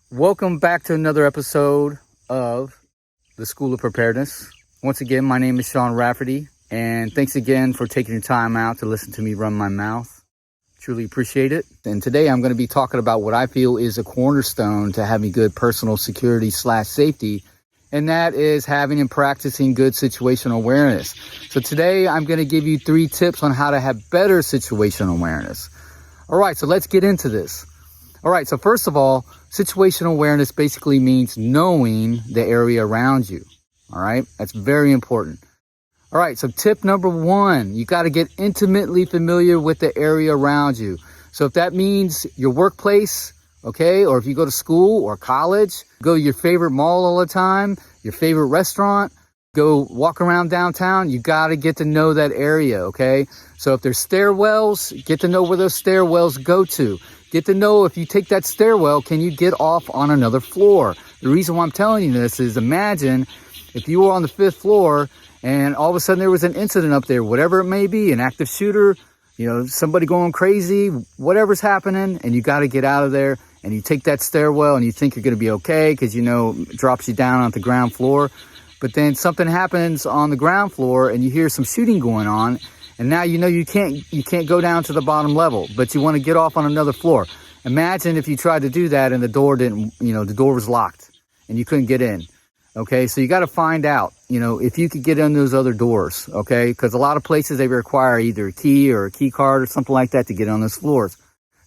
Welcome back to another episode of the School of Preparedness. Once again, my name is Shawn Rafferty, and thanks again for taking your time out to listen to me run my mouth. Truly appreciate it. And today I'm going to be talking about what I feel is a cornerstone to having good personal security/safety, and that is having and practicing good situational awareness. So today I'm going to give you 3 tips on how to have better situational awareness. All right, so let's get into this. All right, so first of all, situational awareness basically means knowing the area around you. All right, that's very important. All right, so tip number 1, you got to get intimately familiar with the area around you. So if that means your workplace, okay, or if you go to school or college, go to your favorite mall all the time, your favorite restaurant, go walk around downtown, you got to get to know that area, okay? So if there's stairwells, get to know where those stairwells go to. Get to know if you take that stairwell, can you get off on another floor? The reason why I'm telling you this is imagine if you were on the 5th floor and all of a sudden there was an incident up there, whatever it may be, an active shooter, somebody going crazy, whatever's happening, and you got to get out of there, and you take that stairwell and you think you're going to be okay because, it drops you down on the ground floor. But then something happens on the ground floor and you hear some shooting going on. And now you can't go down to the bottom level, but you want to get off on another floor. Imagine if you tried to do that and the door the door was locked and you couldn't get in. Okay, so you got to find out, if you could get in those other doors, okay? Because a lot of places they require either a key or a key card or something like that to get on those floors.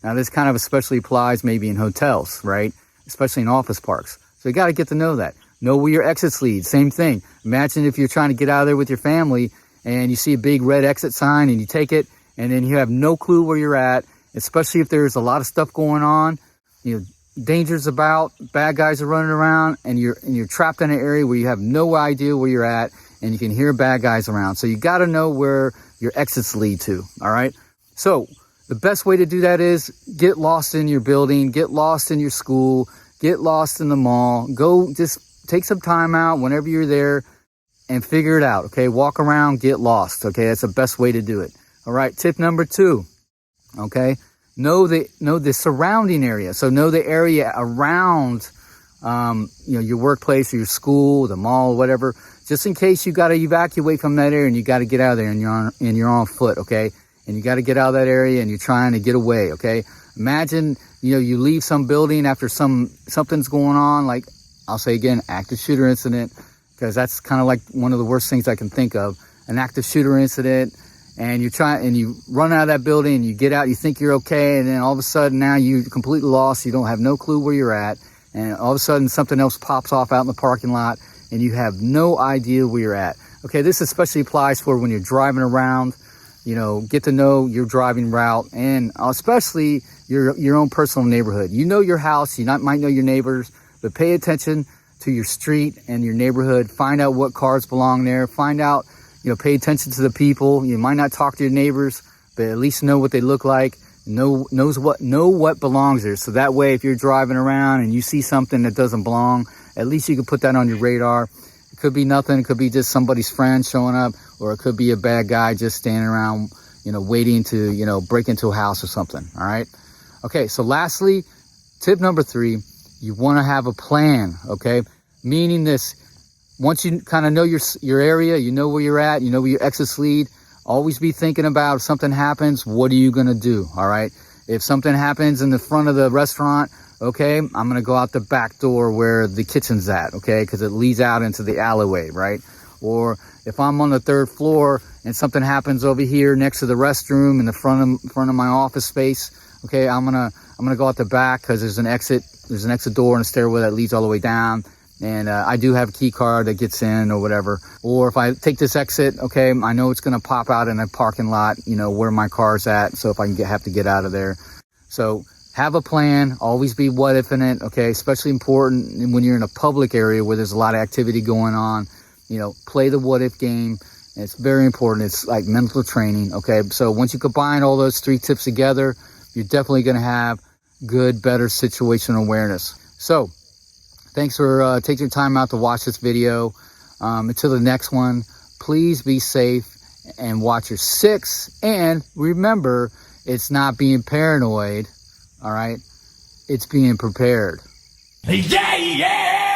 Now this kind of especially applies maybe in hotels, right? Especially in office parks. So you got to get to know that. Know where your exits lead. Same thing. Imagine if you're trying to get out of there with your family and you see a big red exit sign and you take it and then you have no clue where you're at, especially if there's a lot of stuff going on, dangers about, bad guys are running around, and you're trapped in an area where you have no idea where you're at and you can hear bad guys around. So you got to know where your exits lead to, all right? So the best way to do that is get lost in your building, get lost in your school, get lost in the mall. Go just take some time out whenever you're there and figure it out, okay? Walk around, get lost, okay? That's the best way to do it. All right, tip number 2, okay? Know the surrounding area. So know the area around, your workplace or your school, the mall, whatever, just in case you got to evacuate from that area and you got to get out of there and you're on foot, okay? And you got to get out of that area and you're trying to get away, okay? Imagine, you leave some building after something's going on, like I'll say again, active shooter incident, because that's kind of like one of the worst things I can think of, an active shooter incident, and you run out of that building and you get out, you think you're okay, and then all of a sudden now you're completely lost, you don't have no clue where you're at, and all of a sudden something else pops off out in the parking lot and you have no idea where you're at. Okay, this especially applies for when you're driving around, get to know your driving route and especially your own personal neighborhood. You know your house, might know your neighbors, but pay attention to your street and your neighborhood. Find out what cars belong there. Find out, pay attention to the people. You might not talk to your neighbors, but at least know what they look like. Know what belongs there. So that way, if you're driving around and you see something that doesn't belong, at least you can put that on your radar. It could be nothing. It could be just somebody's friend showing up, or it could be a bad guy just standing around, waiting to, break into a house or something. All right. Okay. So lastly, tip number 3, you want to have a plan. Okay. Meaning this, once you kind of know your area, you know where you're at, you know where your exits lead, always be thinking about if something happens, what are you going to do? All right. If something happens in the front of the restaurant, okay, I'm going to go out the back door where the kitchen's at, okay, because it leads out into the alleyway, right? Or if I'm on the 3rd floor and something happens over here next to the restroom in the front of my office space, okay, I'm gonna go out the back because there's an exit door and a stairway that leads all the way down, and I do have a key card that gets in or whatever. Or if I take this exit, okay, I know it's gonna pop out in a parking lot, where my car's at, so if I have to get out of there. So have a plan, always be what if in it, okay? Especially important when you're in a public area where there's a lot of activity going on. Play the what if game. It's very important. It's like mental training, okay? So once you combine all those 3 tips together, you're definitely going to have good, better situational awareness. So thanks for taking your time out to watch this video. Until the next one, please be safe and watch your 6. And remember, it's not being paranoid, all right? It's being prepared. Yeah, yeah.